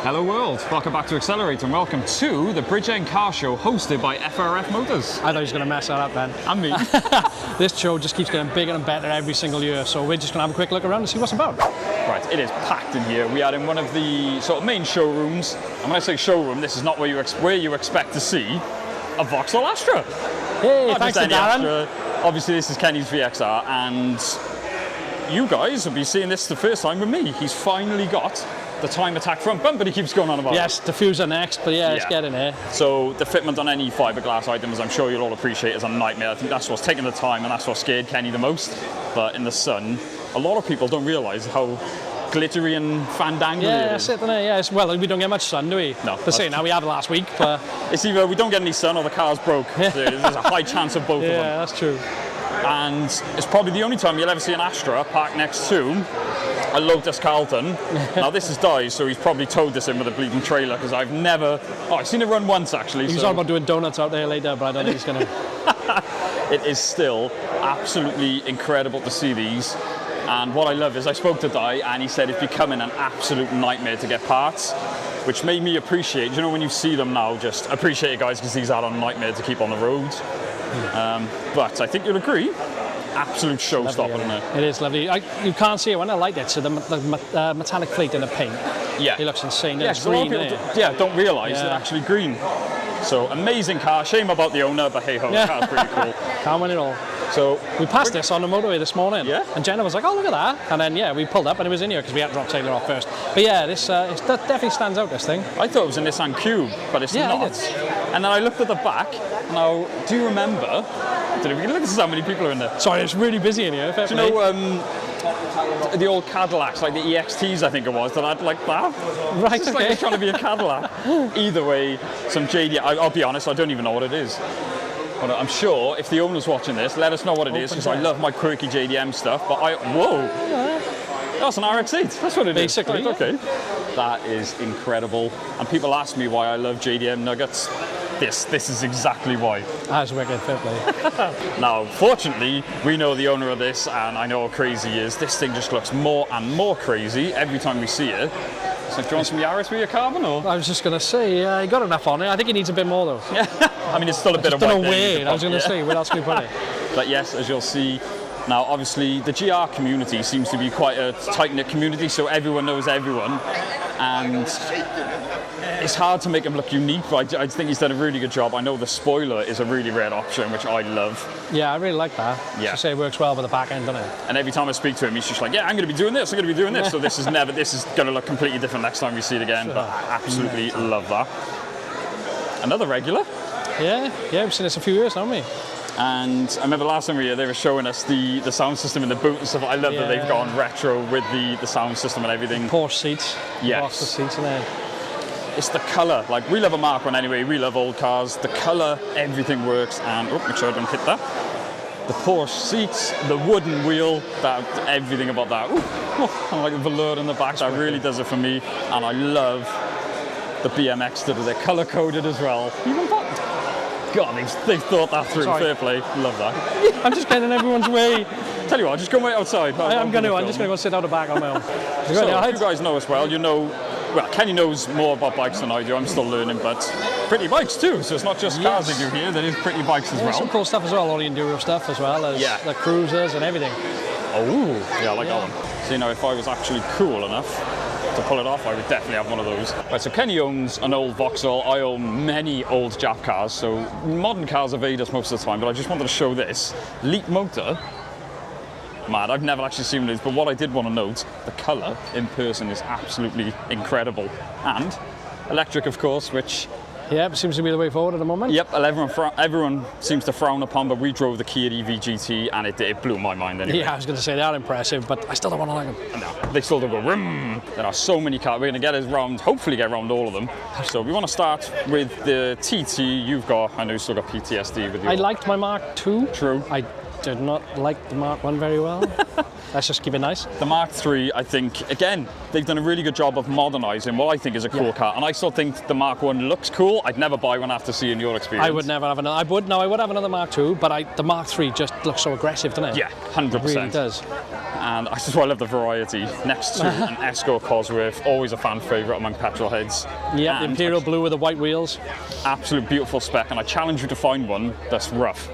Hello world, welcome back to Accelerate and welcome to the Bridgend car show hosted by FRF Motors. I thought he was going to mess that up, man. And me. This show just keeps getting bigger and better every single year, so we're just going to have a quick look around and see what's about. Right, it is packed in here. We are in one of the sort of main showrooms. And when I say showroom, this is not where you expect to see a Vauxhall Astra. Hey, Not thanks just to any Darren. Astra. Obviously this is Kenny's VXR and you guys will be seeing this the first time with me. He's finally got the time attack front bumper he keeps going on about. Yes, diffuser next, but yeah, it's getting here. So the fitment on any fiberglass items, I'm sure you'll all appreciate, is a nightmare. I think that's what's taking the time and that's what scared Kenny the most. But in the sun, a lot of people don't realise how glittery and fandangly it is. Yeah, that's it, isn't it? Yeah, well, we don't get much sun, do we? No. Per se, now we have last week, but... It's either we don't get any sun or the car's broke. There's a high chance of both of them. Yeah, that's true. And it's probably the only time you'll ever see an Astra parked next to a Lotus Carlton. Now this is Di, so he's probably towed this in with a bleeding trailer because I've never... Oh, I've seen it run once actually. He was on about doing donuts out there later, but I don't think he's going to... It is still absolutely incredible to see these. And what I love is I spoke to Di and he said it's becoming an absolute nightmare to get parts, which made me appreciate, you know, when you see them now, just appreciate it, guys, because these are a nightmare to keep on the road. But I think you'll agree, absolute showstopper, isn't it? It is lovely. You can't see it when I light it, so the metallic plate in the paint. Yeah. It looks insane. Yeah, It's a lot of green, people isn't it? don't realise it's actually green. So amazing car, shame about the owner, but hey ho, the car's pretty cool. Can't win it all. So we passed this on the motorway this morning, and Jenna was like, "Oh, look at that!" And then we pulled up and it was in here because we had to drop Taylor off first. But yeah, this it definitely stands out. This thing. I thought it was a Nissan Cube, but it's not. And then I looked at the back. Now, do you remember? Look at how many people are in there. Sorry, it's really busy in here. Do you know the old Cadillacs, like the EXTs, I think it was, that had like that? Right, it's just like it's trying to be a Cadillac. Either way, some JDM. I'll be honest, I don't even know what it is. But I'm sure if the owner's watching this, let us know what it is, because I love my quirky JDM stuff. But whoa, that's an RX-8. That's what it is. Basically, okay. That is incredible. And people ask me why I love JDM nuggets. This is exactly why. That's wicked, fair play. Now, fortunately, we know the owner of this, and I know how crazy he is. This thing just looks more and more crazy every time we see it. So, do you want some Yaris with your carbon, or? I was just going to say, he got enough on it. I think he needs a bit more, though. Yeah. I mean, it's still a bit of white. Don't know where. I was going to say, where else can we put it? But yes, as you'll see. Now, obviously, the GR community seems to be quite a tight-knit community, so everyone knows everyone. And it's hard to make him look unique, but I think he's done a really good job. I know the spoiler is a really rare option, which I love. Yeah, I really like that. Yeah. You say it works well with the back end, doesn't it? And every time I speak to him, he's just like, yeah, I'm going to be doing this, I'm going to be doing this. So this is going to look completely different next time we see it again, but I absolutely love that. Another regular. Yeah, we've seen this a few years, haven't we? And I remember last time we were here, they were showing us the sound system in the boot and stuff. I love that they've gone retro with the sound system and everything. Porsche seats. Yes. Porsche seats in there. It's the colour. Like, we love a Mark one anyway. We love old cars. The colour, everything works. And, make sure I don't hit that. The Porsche seats, the wooden wheel, everything about that. I like the velour in the back. That really does it for me. And I love the BMX that they're colour-coded as well. Even that. God, they've thought that through. Fair play. Love that. I'm just getting in everyone's way. Tell you what, just go wait outside. I'm just going to go sit out the back on my own. So, you guys know us well. You know, well, Kenny knows more about bikes than I do. I'm still learning, but pretty bikes too. So it's not just cars they do here. There is pretty bikes as well. Some cool stuff as well. All the enduro stuff as well as the cruisers and everything. Oh, yeah, I like that one. So, you know, if I was actually cool enough to pull it off, I would definitely have one of those. Right, so Kenny owns an old Vauxhall. I own many old Jap cars, so modern cars evade us most of the time, but I just wanted to show this. Leap motor. Mad, I've never actually seen this, but what I did want to note, the colour in person is absolutely incredible. And electric, of course, which... Yep, seems to be the way forward at the moment. Yep, everyone seems to frown upon, but we drove the Kia EV GT and it blew my mind anyway. Yeah, I was going to say they are impressive, but I still don't want to like them. No, they still don't go vroom. There are so many cars. We're going to get us round, hopefully get around all of them. So we want to start with the TT you've got. I know you've still got PTSD with you. I liked my Mark II. True. I did not like the Mark 1 very well. Let's just keep it nice. The Mark III, I think, again, they've done a really good job of modernising what I think is a cool car, and I still think the Mark 1 looks cool. I'd never buy one after seeing your experience. I would never have another. I would have another Mark II, but the Mark III just looks so aggressive, doesn't it? Yeah, 100%. It really does. And I just love the variety. Next to an Escort Cosworth, always a fan favourite among petrol heads. Yeah, the Imperial Blue with the white wheels. Absolute beautiful spec, and I challenge you to find one that's rough.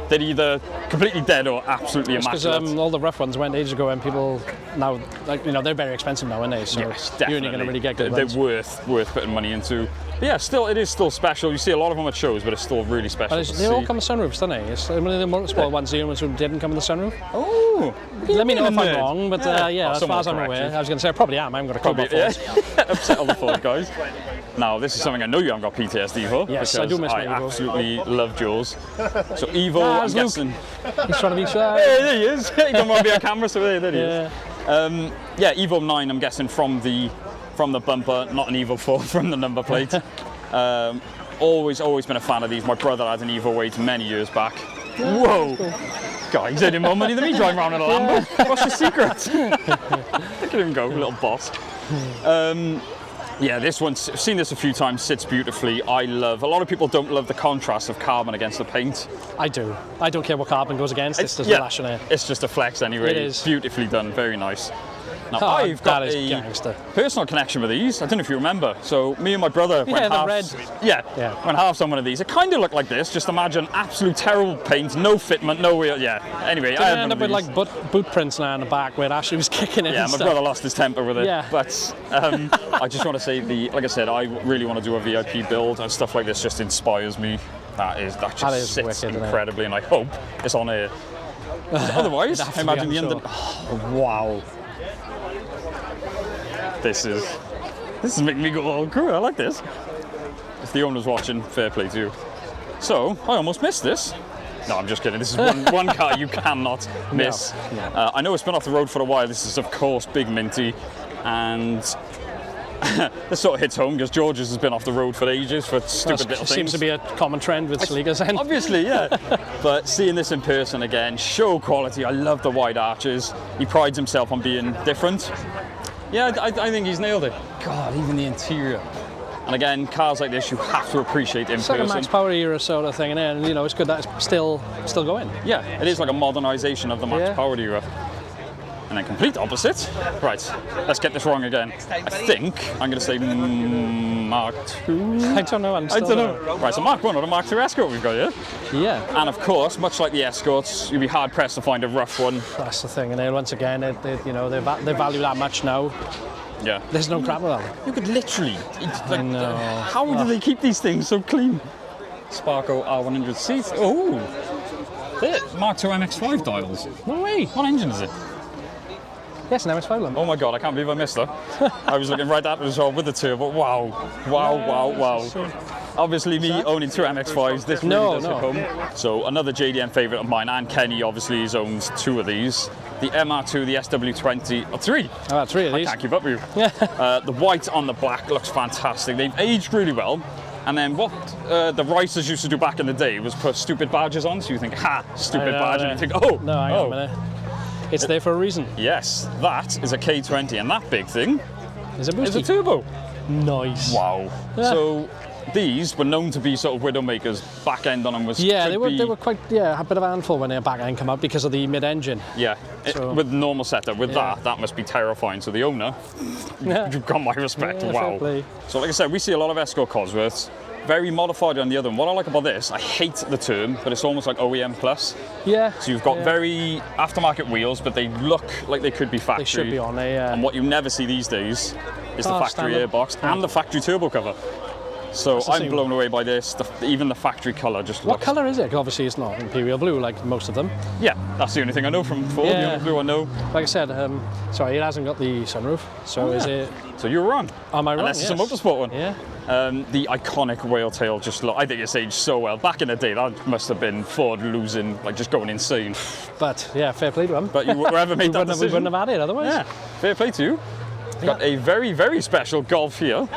They're either completely dead or absolutely immaculate. Because all the rough ones went ages ago, and people now, like, you know, they're very expensive now, aren't they? So yes, definitely. You're only going to really get good ones. They're worth putting money into. But yeah, it is still special. You see a lot of them at shows, but it's still really special. They all come with sunroofs, don't they? It's one of the motorsport ones, the ones who didn't come with the sunroof. Oh, let me know if I'm wrong, but yeah, as far as I'm aware, I was going to say I probably am. I'm going to call my upset all the Ford guys. Now, this is something I know you haven't got PTSD for. Yes, I do miss my Evo. I absolutely loved yours. So Evo, I'm guessing. He's trying to be shy. Hey, there he is. He don't want to be on camera, so there he is. Yeah, Evo 9, I'm guessing from the bumper, not an Evo 4 from the number plate. Always been a fan of these. My brother had an Evo 8 many years back. Yeah, whoa! Cool. God, he's earning more money than me driving around in a Lambo. What's the secret? Look at him go, little boss. Yeah, this one's, I've seen this a few times, sits beautifully. A lot of people don't love the contrast of carbon against the paint. I do. I don't care what carbon goes against, it's just a lash on it. It's just a flex anyway. It is. Beautifully done, very nice. Now, I've got a personal connection with these. I don't know if you remember. So, me and my brother went halves. Went halves on one of these. It kind of looked like this. Just imagine absolute terrible paint, no fitment, no wheel. Yeah. Anyway, I ended up with like boot prints now in the back where Ashley was kicking it. Yeah, my brother lost his temper with it. Yeah. But I just want to say, like I said, I really want to do a VIP build, and stuff like this just inspires me. That just sits wicked, incredibly, and I hope it's on air. Otherwise, I imagine the end. Oh, wow. This is making me go, oh cool, I like this. If the owner's watching, fair play to you. So, I almost missed this. No, I'm just kidding. This is one car you cannot miss. No. I know it's been off the road for a while. This is, of course, Big Minty. And this sort of hits home because George's has been off the road for ages for stupid little things. Seems to be a common trend with Sleekers. Obviously, yeah. But seeing this in person again, show quality. I love the wide arches. He prides himself on being different. Yeah, I think he's nailed it. God, even the interior. And again, cars like this, you have to appreciate in person. It's like a Max Power era sort of thing, and you know, it's good that it's still going. Yeah, it is like a modernisation of the Max Power era. And then complete opposite. Right, let's get this wrong again. I think I'm going to say Mark II. I don't know. I don't know. Right, so Mark 1 or the Mark II Escort we've got here. Yeah. And of course, much like the Escorts, you'd be hard pressed to find a rough one. That's the thing, and then once again, they value that much now. Yeah. There's no crap about them. You could literally. I know. How do they keep these things so clean? Sparco R100 seats. Oh, Mark II MX-5 dials. No way. What engine is it? Yes, an MX-5 lamp. Oh my god, I can't believe I missed that. I was looking right at it as well with the turbo. Wow. Obviously, me owning two MX-5s, this really does hit home. So, another JDM favourite of mine, and Kenny obviously owns two of these. The MR2, the SW20, three. Oh, three of these. I can't keep up with you. The white on the black looks fantastic. They've aged really well. And then what the Ricers used to do back in the day was put stupid badges on, so you think, ha, stupid badge, and you think, oh. No, hang on a minute. It's there for a reason. Yes, that is a K20, and that big thing is a turbo. Nice. Wow. Yeah. So these were known to be sort of Widowmakers. Back end on them was they were quite a bit of a handful when their back end came out because of the mid-engine. Yeah. With normal setup, with that must be terrifying. So the owner, you've got my respect. Wow. So like I said, we see a lot of Escort Cosworths. Very modified on the other one. What I like about this, I hate the term, but it's almost like OEM plus. Yeah. So you've got very aftermarket wheels, but they look like they could be factory. They should be on there, And what you never see these days is the factory airbox and the factory turbo cover. So I'm blown away by this. Even the factory colour just looks... What colour is it? Obviously it's not Imperial Blue like most of them. Yeah, that's the only thing I know from Ford. The only blue I know. Like I said, sorry, it hasn't got the sunroof. So is it... So you're wrong. Am I wrong? Unless it's a motorsport one. Yeah. The iconic whale tail I think it's aged so well. Back in the day, that must have been Ford losing, like just going insane. But yeah, fair play to them. But whoever made that decision. We wouldn't have had it otherwise. Yeah, fair play to you. Got a very, very special Golf here.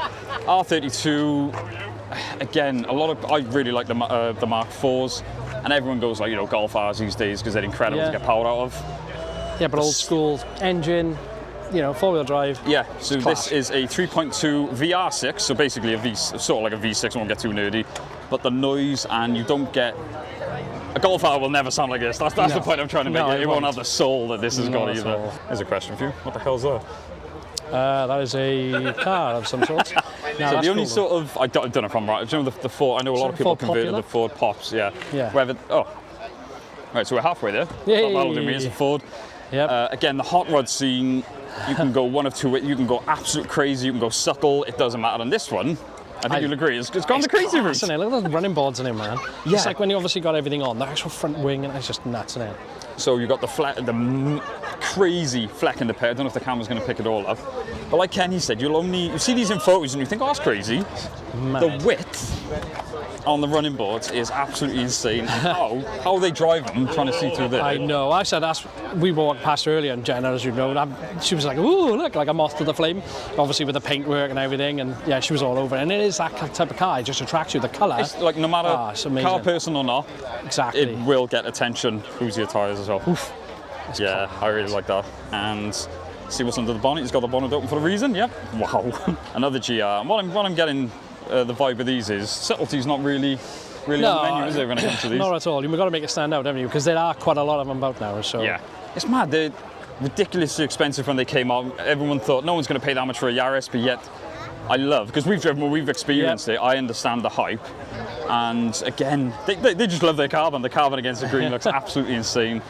R32. Again, I really like the Mark IVs. And everyone goes like, you know, Golf R's these days because they're incredible to get power out of. Yeah, but old school engine, you know, 4-wheel drive. Yeah, so this is a 3.2 VR6, so basically sort of like a V6, I won't get too nerdy, but the noise, and you don't get, a Golf R will never sound like this. That's the point I'm trying to make. It won't have the soul that this has got either. There's a question for you. What the hell's that? That is a car of some sort. No, so the only sort of, I don't know if I'm right, do you know the Ford, I know a lot of people converted the Ford Pops, yeah. Whether, right, so we're halfway there. Yay. That'll do me as a Ford. Yep. Again, the hot rod scene, you can go one of two ways. You can go absolute crazy, you can go subtle, it doesn't matter. And this one, I think you'll agree, it's gone the crazy route. Look at those running boards in it, man. Yeah. It's like when you obviously got everything on, the actual front wing, and it's just nuts in it. So you've got the crazy fleck in the pair. I don't know if the camera's going to pick it all up. But like Kenny said, you see these in photos and you think, oh, that's crazy. Mad. The width on the running boards is absolutely insane. How they drive them, trying to see through there. I know. I said we walked past earlier, and Jenna, as you know, she was like, "Ooh, look, like a moth to the flame." Obviously with the paintwork and everything, and yeah, she was all over it. And it is that type of car. It just attracts you. The colour. It's like no matter car person or not, exactly, it will get attention. Who's your tyres as well? Oof. Yeah, I really like that. And see what's under the bonnet. He's got the bonnet open for a reason. Yep. Wow. Another GR. And what I'm getting. The vibe of these is subtlety's not really on the menu, is it, when it comes to these? Not at all. You've got to make it stand out, haven't you? Because there are quite a lot of them out now. So yeah, it's mad. They're ridiculously expensive when they came out. Everyone thought no one's going to pay that much for a Yaris, but yet I love, because we've driven, we've experienced it. I understand the hype, and again, they just love their carbon. The carbon against the green looks absolutely insane.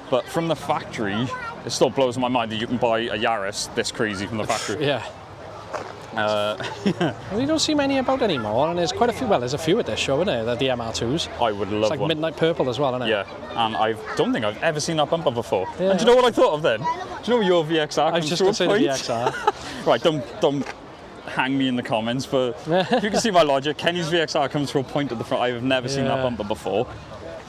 But from the factory, it still blows my mind that you can buy a Yaris this crazy from the factory. Yeah. Well, you don't see many about anymore, and there's quite a few. Well, there's a few at this show, isn't there? The MR2s. I would love one. It's like midnight purple as well, isn't it? Yeah, and I don't think I've ever seen that bumper before. Yeah. And do you know what I thought of then? Do you know your VXR? I was just going to say the VXR. Right, don't hang me in the comments, but if you can see my logic, Kenny's VXR comes to a point at the front. I've never seen that bumper before.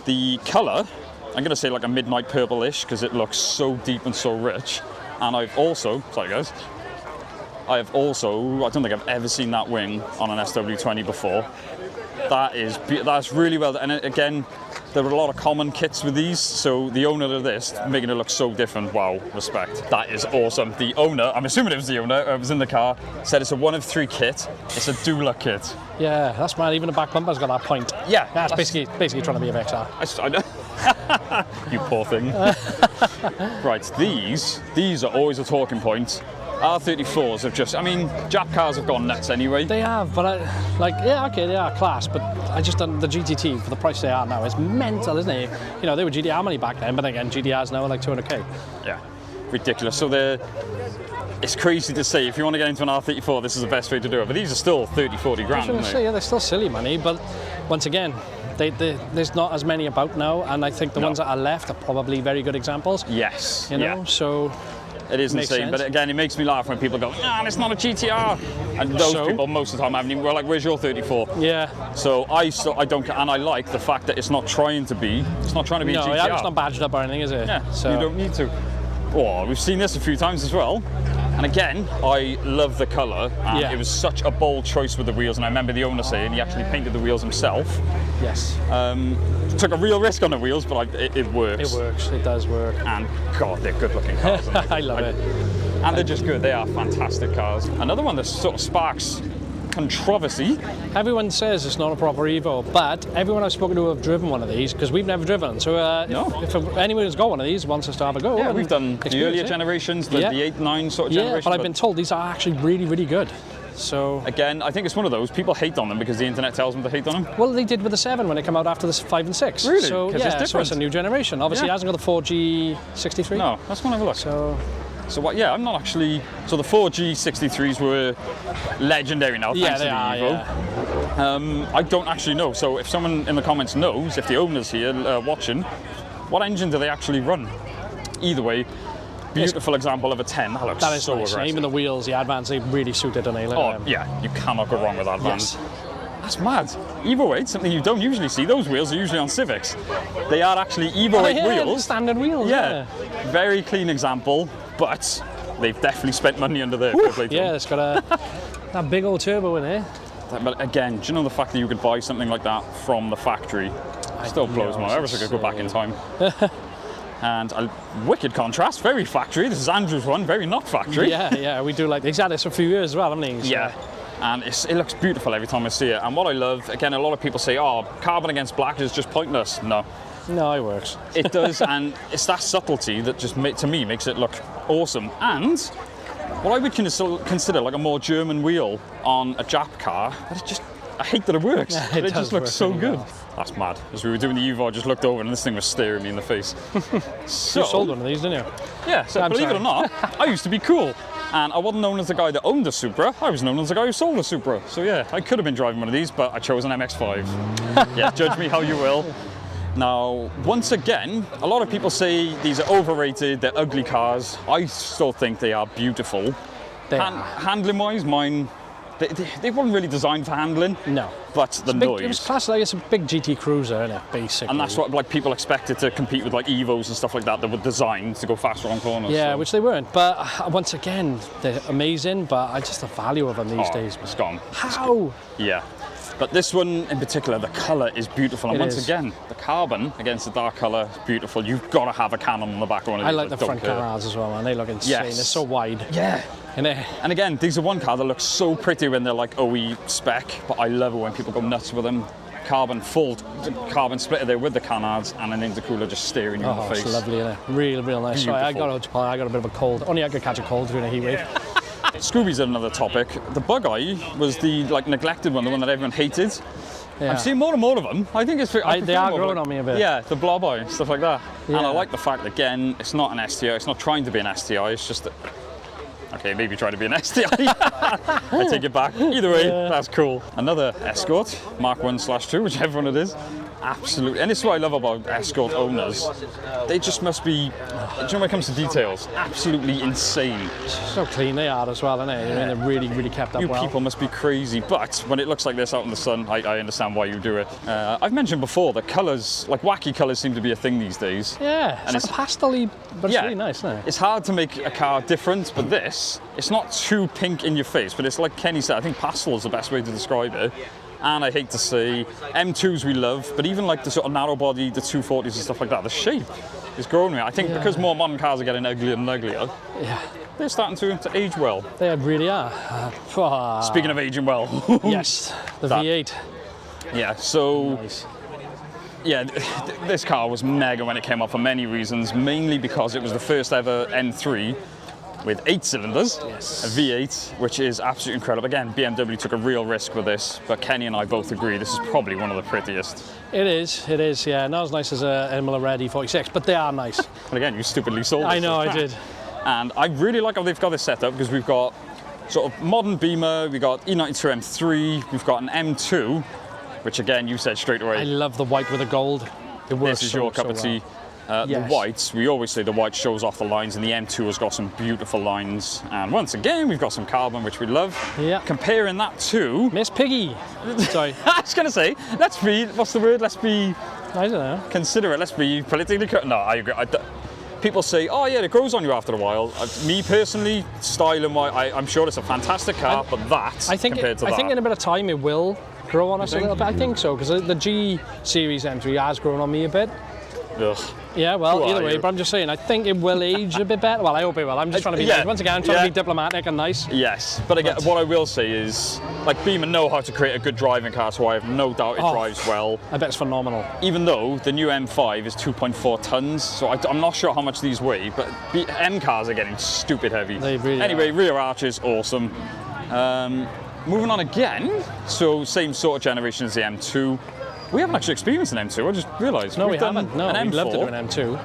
The colour, I'm going to say like a midnight purple-ish, because it looks so deep and so rich. And I've also, sorry guys, I don't think I've ever seen that wing on an SW20 before. That's really well done. And again, there are a lot of common kits with these, so the owner of this, making it look so different, wow, respect. That is awesome. The owner, I'm assuming it was the owner, it was in the car, said it's a 1 of 3 kit. It's a doula kit. Yeah, that's mad. Even the back bumper's got that point. Yeah. That's basically trying to be a VXR. I know. You poor thing. Right, these are always a talking point. R34s have just, I mean, Jap cars have gone nuts anyway. They have, but they are class, but I just don't, the GTT, for the price they are now, is mental, isn't it? You know, they were GDR money back then, but again, GDRs now are like 200k. Yeah, ridiculous. So it's crazy to say, if you want to get into an R34, this is the best way to do it, but these are still 30, 40 grand, aren't they? Yeah, they're still silly money, but once again, there's not as many about now, and I think the ones that are left are probably very good examples. Yes. You know, so... It is insane, but again, it makes me laugh when people go, nah, it's not a GTR. And those people, most of the time, haven't even, we're like, where's your 34? Yeah. So I don't, and I like the fact that it's not trying to be a GTR. No, it's not badged up or anything, is it? Yeah, so you don't need to. Oh, we've seen this a few times as well. And again, I love the colour. It was such a bold choice with the wheels, and I remember the owner saying he actually painted the wheels himself. Yes. Took a real risk on the wheels, but it works. It works. It does work. And God, they're good-looking cars. I love it. And they're just good. They are fantastic cars. Another one that sort of sparks controversy. Everyone says it's not a proper Evo, but everyone I've spoken to have driven one of these, because we've never driven. So if anyone who's got one of these wants us to have a go. Yeah, we've done the earlier generations, the 8, 9 sort of generation. Yeah, but I've been told these are actually really, really good. So again, I think it's one of those people hate on them because the internet tells them to hate on them. Well, they did with the 7 when it came out after the 5 and 6. Really? So yeah, so it's a new generation. Obviously, it hasn't got the 4G63. No, let's go and have a look. So what? Yeah, I'm not actually. So the 4G63s were legendary now, thanks to the Evo. Yeah. I don't actually know. So if someone in the comments knows, if the owner's here watching, what engine do they actually run? Either way, beautiful example of a 10. That looks so nice. aggressive. Even the wheels, the Advance, they really suited on it. Oh yeah, you cannot go wrong with Advance. Yes. That's mad. Evo 8, something you don't usually see. Those wheels are usually on Civics. They are actually Evo 8 wheels. Standard wheels. Yeah. Very clean example, but they've definitely spent money under there. Yeah, it's got that big old turbo in it. But again, do you know the fact that you could buy something like that from the factory? Still blows my mind. I wish I could go back in time. And a wicked contrast, very factory. This is Andrew's one, very not factory. Yeah, we do like he's had this for a few years as well, haven't he? So. Yeah, and it looks beautiful every time I see it. And what I love, again, a lot of people say, oh, carbon against black is just pointless. No, it works. It does, and it's that subtlety that just, to me, makes it look awesome. And what I would consider like a more German wheel on a Jap car, but I hate that it works. Yeah, it just looks so really good. well. That's mad. As we were doing the Evo, I just looked over and this thing was staring me in the face. So, you sold one of these, didn't you? Yeah, so believe it or not, I used to be cool. And I wasn't known as the guy that owned a Supra, I was known as the guy who sold a Supra. So yeah, I could have been driving one of these, but I chose an MX-5. Yeah, judge me how you will. Now, once again, a lot of people say these are overrated, they're ugly cars. I still think they are beautiful. Handling-wise, mine, they weren't really designed for handling. No. But the noise. It was classed like it's a big GT Cruiser, isn't it, basically? And that's what like people expected to compete with like Evos and stuff like that were designed to go faster on corners. Yeah, so. which they weren't. But once again, they're amazing, but just the value of them these days. It's gone. How? Yeah. But this one in particular, the colour is beautiful. And once again, the carbon against the dark colour is beautiful. You've got to have a cannon on the back of one of these. I like the front canards as well, man. They look insane. Yes. They're so wide. Yeah. And again, these are one car that looks so pretty when they're like OE spec, but I love it when people go nuts with them. Full carbon splitter there with the canards and an intercooler just staring you in the face. It's lovely, isn't it? Real nice. Sorry, I got a bit of a cold. Only I could catch a cold during a heat wave. Scooby's another topic. The bug eye was the neglected one, the one that everyone hated. Yeah. I'm seeing more and more of them. I think they are growing on me a bit. Yeah, the blob eye, stuff like that. Yeah. And I like the fact, again, it's not an STI. It's not trying to be an STI. It's just that. Okay, maybe try to be an STI. I take it back. Either way, that's cool. Another Escort, Mark 1/2, whichever one it is. Absolutely. And this is what I love about Escort owners. They just must be, do you know when it comes to details, absolutely insane. So clean they are as well, aren't they? I mean, they're really kept up well. You people must be crazy. But when it looks like this out in the sun, I understand why you do it. I've mentioned before, the colours, like wacky colours seem to be a thing these days. Yeah, it's like pastel-y, but it's really nice, isn't it? It's hard to make a car different, but this, it's not too pink in your face, but it's like Kenny said, I think pastel is the best way to describe it. And I hate to say, M2s we love, but even like the sort of narrow body, the 240s and stuff like that, the shape is growing. I think because more modern cars are getting uglier and uglier, they're starting to age well. They really are. Speaking of aging well. Yes, the V8. Yeah, so... Nice. Yeah, this car was mega when it came out for many reasons, mainly because it was the first ever M3 with 8 cylinders, a V8, which is absolutely incredible. Again, BMW took a real risk with this, but Kenny and I both agree this is probably one of the prettiest. It is, yeah. Not as nice as a Imola Red E46, but they are nice. But again, you stupidly sold it. I know, I did. And I really like how they've got this set up, because we've got sort of modern Beamer, we've got E92 M3, we've got an M2, which again, you said straight away. I love the white with the gold. It works. This is your cup of tea. The whites, we always say the white shows off the lines, and the M2 has got some beautiful lines. And once again, we've got some carbon, which we love. Yeah. Comparing that to... Miss Piggy. Sorry. I was going to say, let's be, what's the word? Let's be... I don't know. Considerate. Let's be politically correct. No, I agree. People say, oh yeah, it grows on you after a while. Me personally, styling wise, I'm sure it's a fantastic car, but that, compared to that... I think in a bit of time it will grow on us a little bit. I think so, because the G Series M3 has grown on me a bit. Ugh. Yeah, well, either way, but I'm just saying, I think it will age a bit better. Well, I hope it will. I'm just trying to be nice. Once again, I'm trying to be diplomatic and nice. Yes, but again, what I will say is, like, Beamer know how to create a good driving car, so I have no doubt it drives well. I bet it's phenomenal. Even though the new M5 is 2.4 tons, so I'm not sure how much these weigh, but M cars are getting stupid heavy. They really Anyway, are. rear arches, awesome. Moving on again, so same sort of generation as the M2. We haven't actually experienced an M2, I just realised. No, we haven't. No, we'd love to do an M2.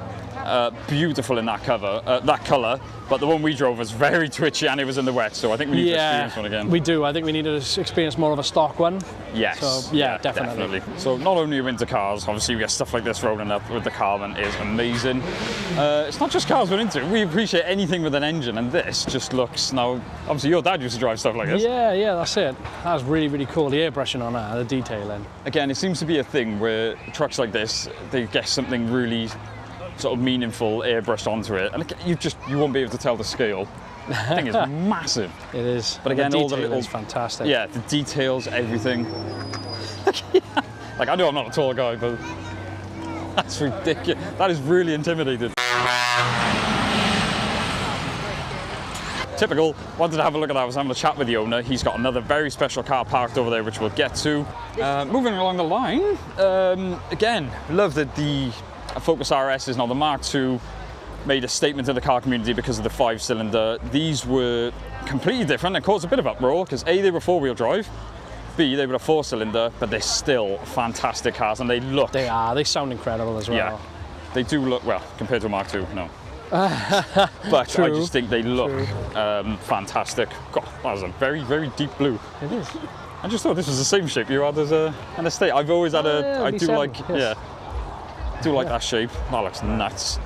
Beautiful in that colour, but the one we drove was very twitchy and it was in the wet, so I think we need to experience one again. We do. I think we need to experience more of a stock one. Yes. So, yeah, definitely. So not only winter cars, obviously we get stuff like this rolling up with the carbon is amazing. It's not just cars we're into, we appreciate anything with an engine, and this just looks, now, obviously your dad used to drive stuff like this. Yeah, that's it. That's really cool, the airbrushing on that, the detailing. Again, it seems to be a thing where trucks like this, they get something really sort of meaningful airbrushed onto it, and you won't be able to tell the scale. The thing is massive. It is. But again, all the little is fantastic. Yeah, the details, everything. Like I know I'm not a tall guy, but That's ridiculous. That is really intimidating. Typical. Wanted to have a look at that. I was having a chat with the owner. He's got another very special car parked over there, which we'll get to. Moving along the line, again, love that the Focus RS is now the Mark II. Made a statement to the car community because of the 5-cylinder. These were completely different. It caused a bit of uproar because A, they were 4-wheel drive. B, they were a 4-cylinder, but they're still fantastic cars, and they look. They are. They sound incredible as well. Yeah, they do look well compared to a Mark II. No. But True. I just think they look fantastic. God, that was a very, very deep blue. It is. I just thought this was the same shape you had as an estate. I've always had I do V7, like, yes. do like that shape. That looks nuts.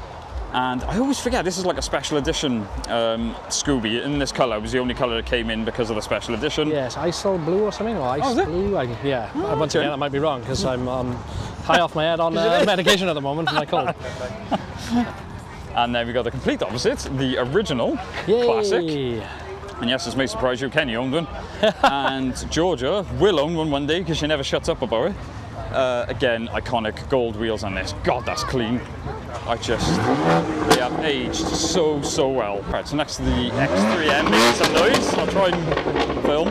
And I always forget this is like a special edition Scooby in this colour. It was the only colour that came in because of the special edition. Yes, Isol blue or something, or ice is it? blue. Yeah. Once okay. again, that might be wrong because I'm high off my head on medication at the moment from my cold. And then we got the complete opposite, the original Yay. classic. And yes, this may surprise you, Kenny owned one. And Georgia will own one day because she never shuts up about it. Again, iconic gold wheels on this. God, that's clean. They have aged so well. Right, so next to the X3M, making some noise. I'll try and film.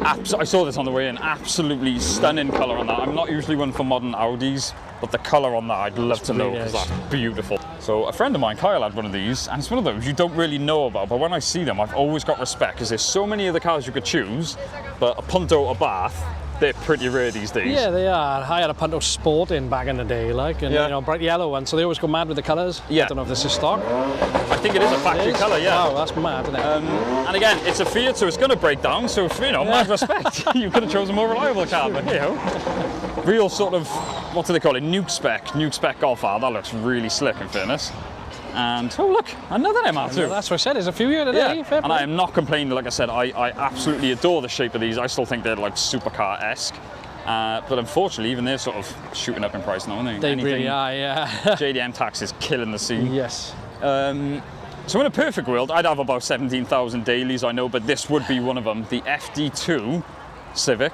I saw this on the way in. Absolutely stunning colour on that. I'm not usually one for modern Audis, but the colour on that I'd love to know because that's beautiful. So a friend of mine, Kyle, had one of these, and it's one of those you don't really know about, but when I see them, I've always got respect because there's so many of the cars you could choose, but a Punto or Bath, they're pretty rare these days. Yeah, they are. I had a Punto Sport in back in the day, like, and you know, bright yellow one, so they always go mad with the colours. Yeah. I don't know if this is stock. I think it is a factory colour, yeah. Wow, that's mad, isn't it? And again, it's a Fiat, so it's going to break down, so, you know, mad respect. You could have chosen a more reliable car, but, you know. Real sort of, what do they call it, nuke spec Golf R. That looks really slick, in fairness. And, oh look, another MR2. That's what I said, there's a few here today. Yeah. And I am not complaining, like I said, I absolutely adore the shape of these. I still think they're like supercar-esque. But unfortunately, even they're sort of shooting up in price now, aren't they? They really are, yeah. JDM tax is killing the scene. Yes. So in a perfect world, I'd have about 17,000 dailies, I know, but this would be one of them. The FD2 Civic.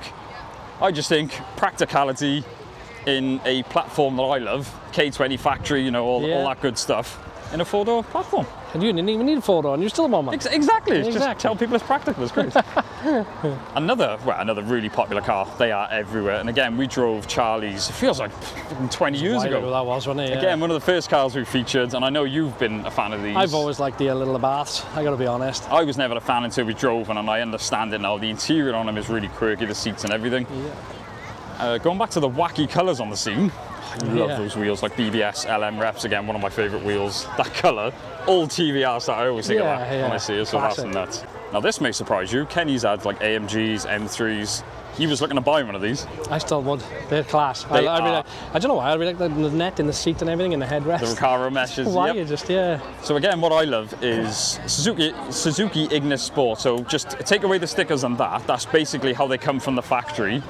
I just think practicality in a platform that I love, K20 factory, you know, all that good stuff, in a 4-door platform. And you didn't even need a 4-door, and you still want one. Exactly. Just tell people it's practical. It's great. Another really popular car. They are everywhere. And again, we drove Charlie's. It feels like 20 years ago. That was, wasn't it? Yeah. Again, one of the first cars we featured, and I know you've been a fan of these. I've always liked the little baths. I got to be honest. I was never a fan until we drove one, and I understand it now. The interior on them is really quirky, the seats and everything. Yeah. Going back to the wacky colours on the scene. I love those wheels, like BBS LM Reps, again, one of my favourite wheels. That colour, all TVRs that I always think about when I see it, so that's nuts. Now this may surprise you, Kenny's had like AMGs, M3s. He was looking to buy one of these. I still would. They're class. I don't know why, I really like the net in the seat and everything, and the headrest. The Recaro meshes, Why you just, So again, what I love is Suzuki Ignis Sport. So just take away the stickers and that's basically how they come from the factory.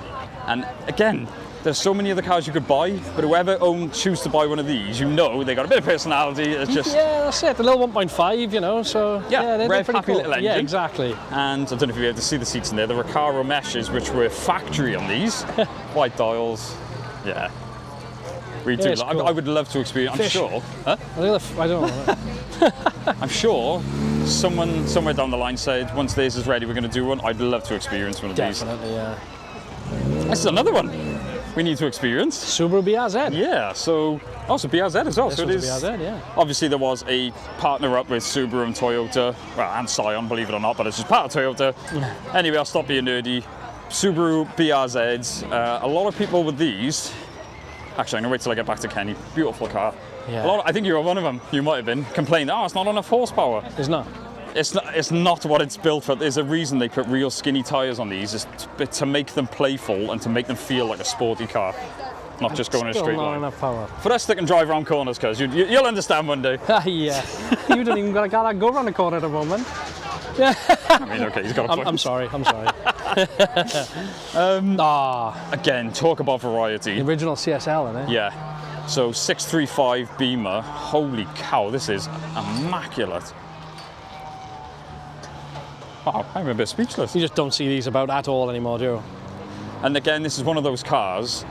And again, there's so many other cars you could buy, but whoever choose to buy one of these, you know they got a bit of personality. It's just that's it. The little 1.5, you know. So they're red, pretty happy cool. little engine. Yeah, exactly. And I don't know if you'll be able to see the seats in there. The Recaro meshes, which were factory on these, white dials. Yeah. Really do. Cool. I would love to experience. I'm sure. Huh? I don't know. I'm sure someone somewhere down the line said once this is ready, we're going to do one. I'd love to experience one of these. Definitely, yeah. This is another one we need to experience. Subaru BRZ. Yeah, so also BRZ as well. This so it is BRZ, yeah. Obviously there was a partner up with Subaru and Toyota, well, and Scion, believe it or not, but it's just part of Toyota. Anyway, I'll stop being nerdy. Subaru BRZs. A lot of people with these. Actually, I'm gonna wait till I get back to Kenny. Beautiful car. Yeah. I think you were one of them. You might have been complaining. Oh, it's not enough horsepower. It's not. It's not what it's built for. There's a reason they put real skinny tyres on these, is to make them playful and to make them feel like a sporty car, not just going in a straight line. Enough power. For us that can drive around corners, cuz you'll understand one day. Yeah, you don't even got a car that go around the corner at the moment. I mean, okay, he's got a point. I'm sorry. Again, talk about variety. The original CSL, isn't it? Yeah. So 635 Beamer. Holy cow, this is immaculate. Oh, I'm a bit speechless. You just don't see these about at all anymore, do you? And again, this is one of those cars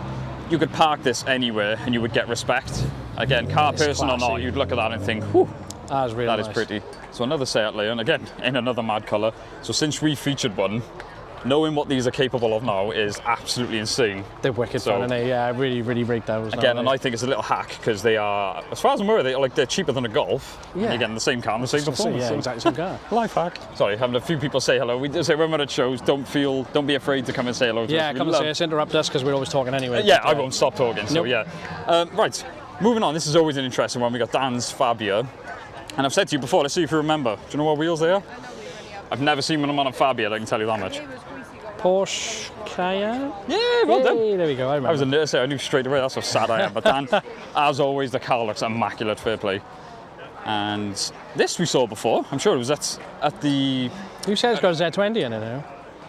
you could park this anywhere and you would get respect. Again, car It's person or not, classy. you'd look at that and think, whew, That is really that is nice. pretty. So another Seat Leon, again, in another mad colour. So since we featured one, knowing what these are capable of now is absolutely insane. They're wicked So- fun, and they really rigged those. Again, and I think it's a little hack because they are, as far as I'm aware, they're cheaper than a Golf. Yeah. And you're getting the same car and the same performance. Yeah, So- exactly same car. Life hack. Sorry, having a few people say hello. We say when we're at shows, don't be afraid to come and say hello to Yeah, us. We come and love- say us, interrupt us because we're always talking anyway. Yeah, but, I won't stop talking. So Nope. yeah. Right, moving on. This is always an interesting one. We got Dan's Fabia, and I've said to you before. Let's see if you remember. Do you know what wheels they are? I've never seen one on a Fabia. I can tell you that much. Porsche Cayenne. Yeah, well done. Yay, there we go. I remember. I was a nurse, I knew straight away. That's how sad I am. But Dan, as always, the car looks immaculate. Fair play. And this we saw before. I'm sure it was at the. You said it's got a Z20 in it now.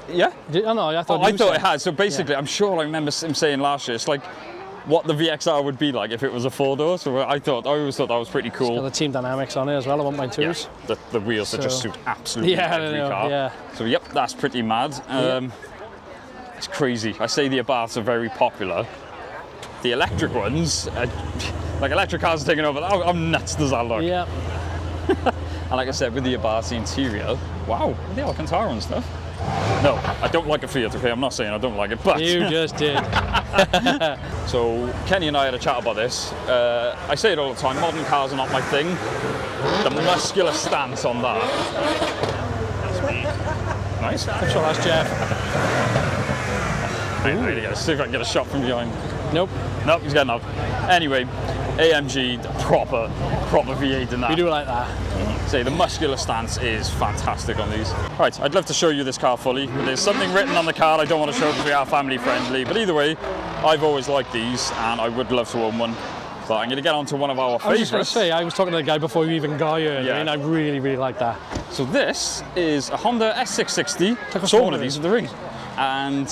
Yeah. Oh no, I thought. I you thought said- it had. So basically, I'm sure I remember him saying last year, it's like what the VXR would be like if it was a four-door. So I always thought that was pretty Got cool. the team dynamics on it as well. I want mine Yeah, twos. the wheels that just So- suit absolutely Yeah, I every know, car. yeah. So yep, that's pretty mad. It's crazy. I say the Abarths are very popular. The electric ones, like electric cars are taking over. How nuts does that look? Yeah. And like I said, with the Abarth interior, wow, the Alcantara and stuff. No, I don't like a Fiat. Okay, I'm not saying I don't like it, but You just did. so Kenny and I had a chat about this. I say it all the time. Modern cars are not my thing. The muscular stance on that. Nice. I'm sure that's Jeff. I'm really gonna see if I can get a shot from behind. Nope. Nope, he's getting up. Anyway, AMG, the proper V8 in that. We do like that. Say the muscular stance is fantastic on these. Right, I'd love to show you this car fully. There's something written on the car I don't want to show because we are family friendly. But either way, I've always liked these and I would love to own one. So I'm going to get on to one of our I was just going favourites. to say, I was talking to the guy before you even got here. Yeah. And I really like that. So this is a Honda S660. Look how Saw small one of it these is. at the ring. And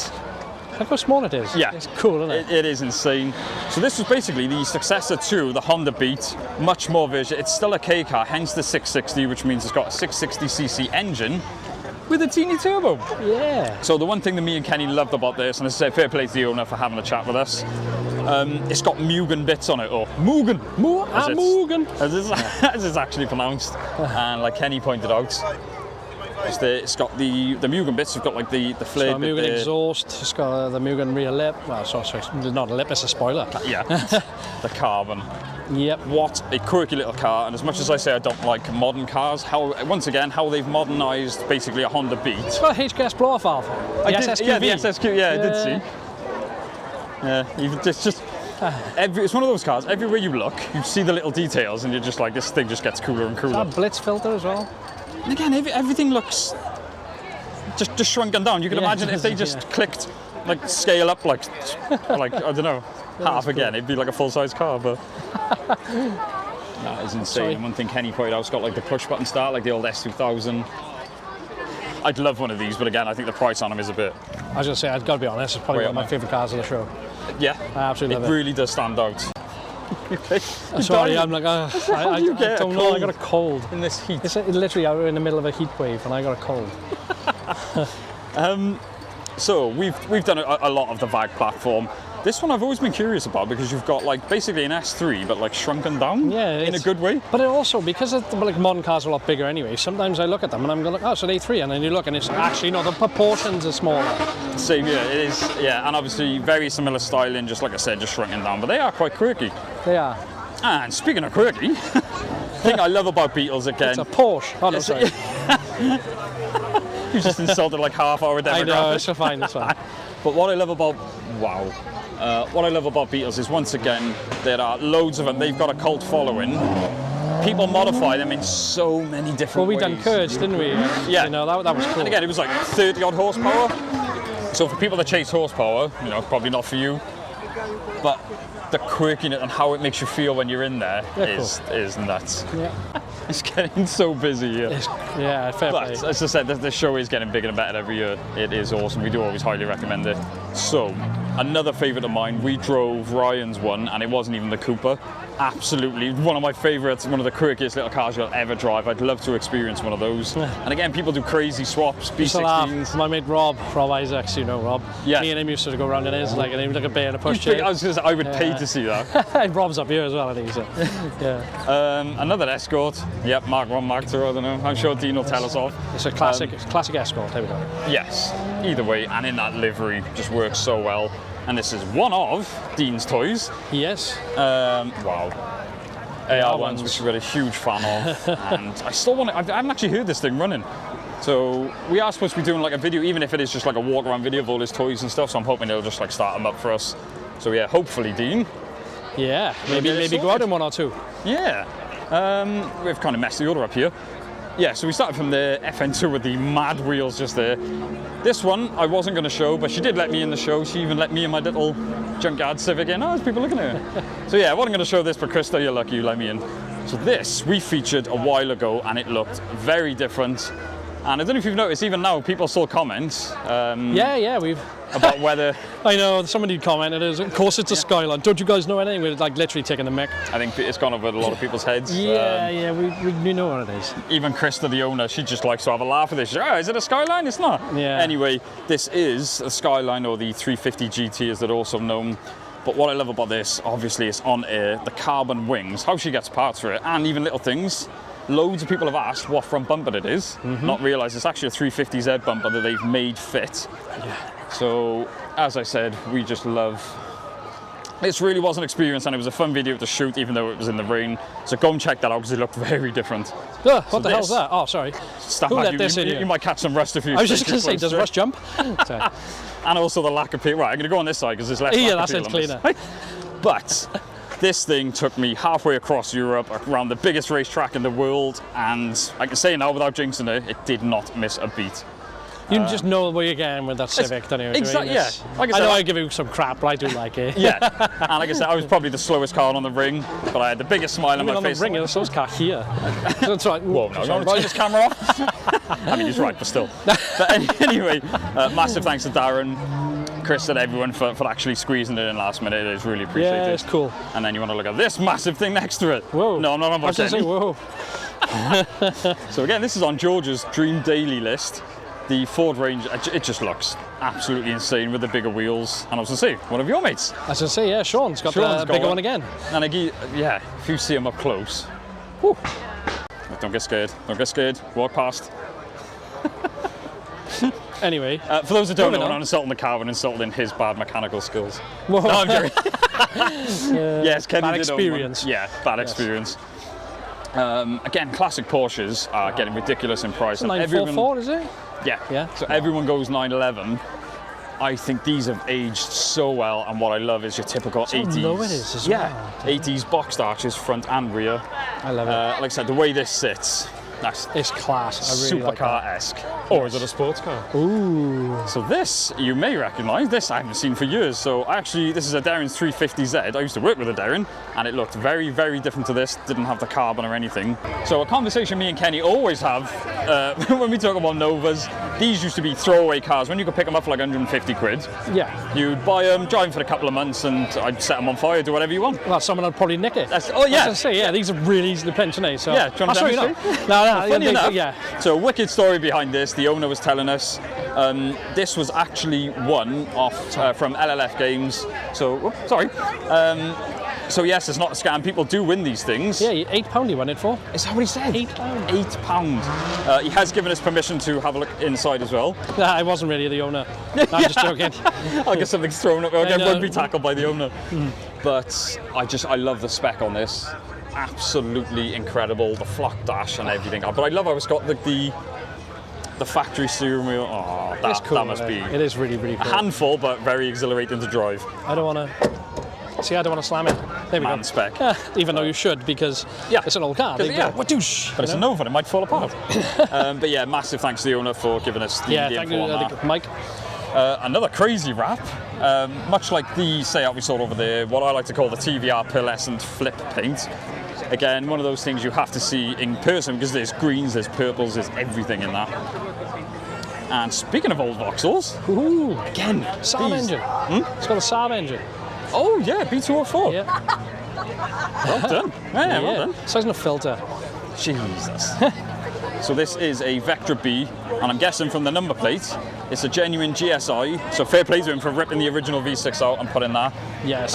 Look how small it is. yeah, It's cool, isn't it? It is insane. So this was basically the successor to the Honda Beat, much more version. It's still a K car, hence the 660, which means it's got a 660cc engine with a teeny turbo. Yeah. So the one thing that me and Kenny loved about this, and I say fair play to the owner for having a chat with us, it's got Mugen bits on it, or Mugen, as it's- Mugen. as it's actually pronounced. And like Kenny pointed out, it's got the Mugen bits. You've got like the It's flared got a bit Mugen there. exhaust. It's got the Mugen rear lip. Well, sorry, it's not a lip, it's a spoiler. Yeah, the carbon. Yep. What a quirky little car, and as much as I say I don't like modern cars, how they've modernised basically a Honda Beat. It's got a HKS blow-off valve. The SSQV. Yeah, the SSQ, yeah, I did Yeah. see. Yeah, it's just, it's one of those cars, everywhere you look, you see the little details and you're just like, this thing just gets cooler and It's cooler. got a blitz filter as well. And again, everything looks just shrunken down. You can Yeah, imagine if they just yeah. clicked, like scale up like I don't know, half again, it'd be like a full-size car, but that is insane. Sorry. And one thing Kenny pointed out, it's got like the push-button start, like the old S2000. I'd love one of these, but again, I think the price on them is a bit, I was going to say, I've got to be honest, it's probably Way one of my up, favourite cars of the show. yeah, I absolutely it love it. really does stand out. Sorry, I'm like, I you get a don't know, I cold? got a cold. in this heat. It's literally out in the middle of a heat wave and I got a cold. So we've done a lot of the VAG platform. This one I've always been curious about because you've got like basically an S3 but like shrunken down Yeah, in a it's- good way. But it also, because like modern cars are a lot bigger anyway, sometimes I look at them and I'm going, oh, so A3, and then you look and it's actually, no, the proportions are smaller. Same, yeah, it is, yeah, and obviously very similar styling, just like I said, just shrunken down, but they are quite quirky. They are. And speaking of quirky, thing I love about Beetles again, It's a Porsche. Oh, no, It's- sorry. you just insulted like half our demographic. I know, it's fine, it's fine. But what I love about, what I love about Beetles is once again, there are loads of them, they've got a cult following. People modify them in so many different Well, we ways. done Courage, didn't we? Yeah. You know, that was cool. And again, it was like 30 odd horsepower. So for people that chase horsepower, you know, probably not for you. But the quirkiness and how it makes you feel when you're in there Yeah, is nuts. Yeah, It's getting so busy here. yeah, fair play. But as I said, the show is getting bigger and better every year. It is awesome. We do always highly recommend it. So, another favourite of mine, we drove Ryan's one, and it wasn't even the Cooper. Absolutely, one of my favourites, one of the quirkiest little cars you'll ever drive. I'd love to experience one of those. And again, people do crazy swaps, Used to laugh. B16s. My mate Rob Isaacs, you know Rob. Yeah. Me and him used to go around in his, like, and he was like a bear in a push shit. I was gonna say, I would pay to see that. Rob's up here as well, I think. So. Yeah. Another Escort. Yep, Mark 1, Mark 2, I don't know. I'm sure Dean will tell us off. It's a classic Escort. There we go. Yes, either way, and in that livery, just works so well. And this is one of Dean's toys. Yes. Wow. AR ones, which we're a huge fan of. And I still want to, I haven't actually heard this thing running. So we are supposed to be doing like a video, even if it is just like a walk around video of all his toys and stuff. So I'm hoping they'll just like start them up for us. So yeah, hopefully, Dean. Yeah, maybe go out in 1 or 2. Yeah. We've kind of messed the order up here. Yeah, so we started from the FN2 with the mad wheels just there. This one I wasn't going to show, but she did let me in the show. She even let me in my little junkyard Civic in. Oh, there's people looking at her. So yeah, I wasn't going to show this, but Krista, you're lucky you let me in. So this we featured a while ago, and it looked very different. And I don't know if you've noticed, even now people still comment. Yeah, we've. About whether. I know, somebody commented, of course it's a Skyline. Don't you guys know anything? We're like literally taking the mic. I think it's gone over a lot of people's heads. Yeah, we know what it is. Even Krista, the owner, she just likes to have a laugh at this. Oh, is it a Skyline? It's not. Yeah. Anyway, this is a Skyline, or the 350 GT as they're also known. But what I love about this, obviously, is on air, the carbon wings, how she gets parts for it, and even little things. Loads of people have asked what front bumper it is, not realise it's actually a 350Z bumper that they've made fit. Yeah. So, as I said, we just love. This really was an experience, and it was a fun video to shoot, even though it was in the rain. So go and check that out, because it looked very different. What the hell's that? Oh, sorry. Who let this in here? You might catch some rust if you. I was just going to say, does rust jump? And also the lack of peel. Right, I'm going to go on this side because there's less. Yeah, that sounds cleaner. But this thing took me halfway across Europe, around the biggest racetrack in the world, and I can say now without jinxing it did not miss a beat. You just know where you're getting with that Civic, don't you? Exactly, yeah. Like I know I give you some crap, but I do like it. Yeah, and like I said, I was probably the slowest car on the ring, but I had the biggest smile on my face. On the ring, the slowest car here. That's right. Whoa, no, don't turn this camera off. I mean, he's right, but still. But anyway, massive thanks to Darren, Chris, and everyone for actually squeezing it in last minute. It is really appreciated. Yeah, it's cool. And then you want to look at this massive thing next to it. Whoa. No, I'm not on I was going to say, whoa. So again, this is on George's dream daily list. The Ford range, it just looks absolutely insane with the bigger wheels. And I was going to say, one of your mates. I was going to say, yeah, Sean's got the bigger one again. And again, yeah, if you see him up close, whew, don't get scared. Don't get scared. Walk past. Anyway. For those that don't know, I'm not insulting the car, but insulting his bad mechanical skills. Whoa. No, I'm joking. Yes, Kenny bad did experience. Own one. Yeah, bad experience. Again, classic Porsches are getting ridiculous in price. 944, is it? Yeah. So everyone goes 911. I think these have aged so well, and what I love is your typical 80s. Low it is as well. 80s boxed arches, front and rear. I love it. Like I said, the way this sits, it's class. I really supercar-esque. Or is it a sports car? Ooh. So this, you may recognise. This I haven't seen for years. So actually, this is a Darren's 350Z. I used to work with a Darren, and it looked very, very different to this. Didn't have the carbon or anything. So a conversation me and Kenny always have when we talk about Novas. These used to be throwaway cars when you could pick them up for like 150 quid. Yeah. You'd buy them, drive them for a couple of months, and I'd set them on fire, do whatever you want. Well, someone would probably nick it. I was going to say, yeah, these are really easy to pinch, aren't they? So, yeah, do you want to demonstrate? No, funny enough, yeah. So, wicked story behind this. The owner was telling us this was actually one off from LLF Games. So, sorry. So yes, it's not a scam. People do win these things. Yeah, £8 he won it for. Is that what he said? £8. £8. He has given us permission to have a look inside as well. Nah, I wasn't really the owner. No, I'm just joking. I'll get something thrown up. I'll get rugby tackled by the owner. But I love the spec on this. Absolutely incredible. The flock dash and everything. But I love how it's got the factory steering wheel. Oh, it's cool, that must be. It is really, really cool. A handful, but very exhilarating to drive. I don't want to. See, I don't want to slam it. There we go. Spec. Even though you should, because it's an old car. But it's a Nova, it might fall apart. But yeah, massive thanks to the owner for giving us the thank you, Mike. Another crazy wrap, much like the Seat we saw over there, what I like to call the TVR pearlescent flip paint. Again, one of those things you have to see in person because there's greens, there's purples, there's everything in that. And speaking of old Vauxhalls, again, Saab engine. It's got a Saab engine. Oh yeah, B204. Yeah. Well done. Yeah, well done. Size of a filter. Jesus. So this is a Vectra B, and I'm guessing from the number plate, it's a genuine GSI. So fair play to him for ripping the original V6 out and putting that. Yes.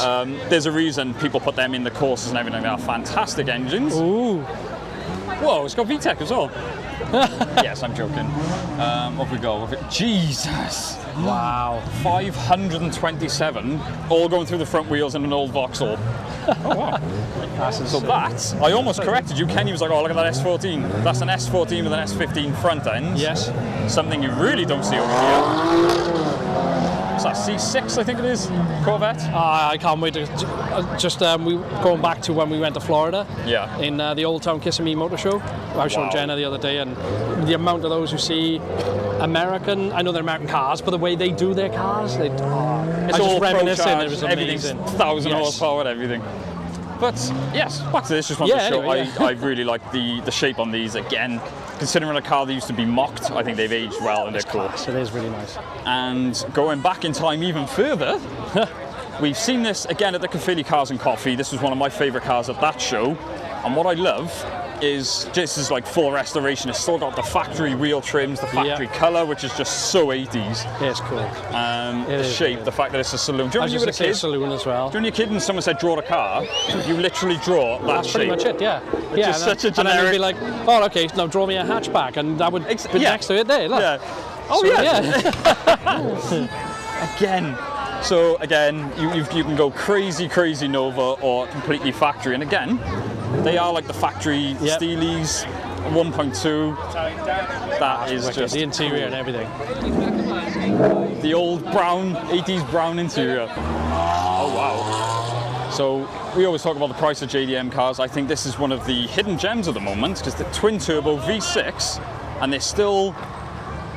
There's a reason people put them in the courses and everything. They are fantastic engines. Ooh. Whoa, it's got VTEC as well. Yes, I'm joking. Off we go. Jesus. Wow. 527, all going through the front wheels in an old Vauxhall. Oh, wow. So that, I almost corrected you. Kenny was like, oh, look at that S14. That's an S14 with an S15 front end. Yes. Something you really don't see over here. What's that, C6, I think it is? Corvette? I can't wait to we going back to when we went to Florida. Yeah. In the Old Town Kissimmee Motor Show. I showed Jenna the other day, and the amount of those who see American, I know they're American cars, but the way they do their cars, it's I all just reminiscing. pro-charged, It was everything's amazing. 1,000 horsepower and everything. But yes, back to this, just wanted to show anyway, I really like the shape on these. Again, considering a car that used to be mocked, I think they've aged well and they're cool. Class. It is really nice. And going back in time even further, we've seen this again at the Caerphilly Cars and Coffee. This was one of my favourite cars at that show. And what I love is this is like full restoration. It's still got the factory wheel trims, the factory colour, which is just so 80s. It's cool. The shape, the fact that it's a saloon. Do you I was remember just you were a going to say kid? a saloon as well. Do you when you're a kid and someone said draw a car, you literally draw that That's shape. pretty much it, yeah. Yeah, just such a and then you'd generic- be like, oh, okay, now draw me a hatchback, and that would be next to it there, look. Yeah. Oh, So, yeah. Again. So again, you can go crazy Nova or completely factory. And again, they are like the factory Steelies 1.2. That is wicked. just The interior cool. and everything. The old brown, 80s brown interior. Oh wow. So we always talk about the price of JDM cars. I think this is one of the hidden gems at the moment because the twin turbo V6 and they're still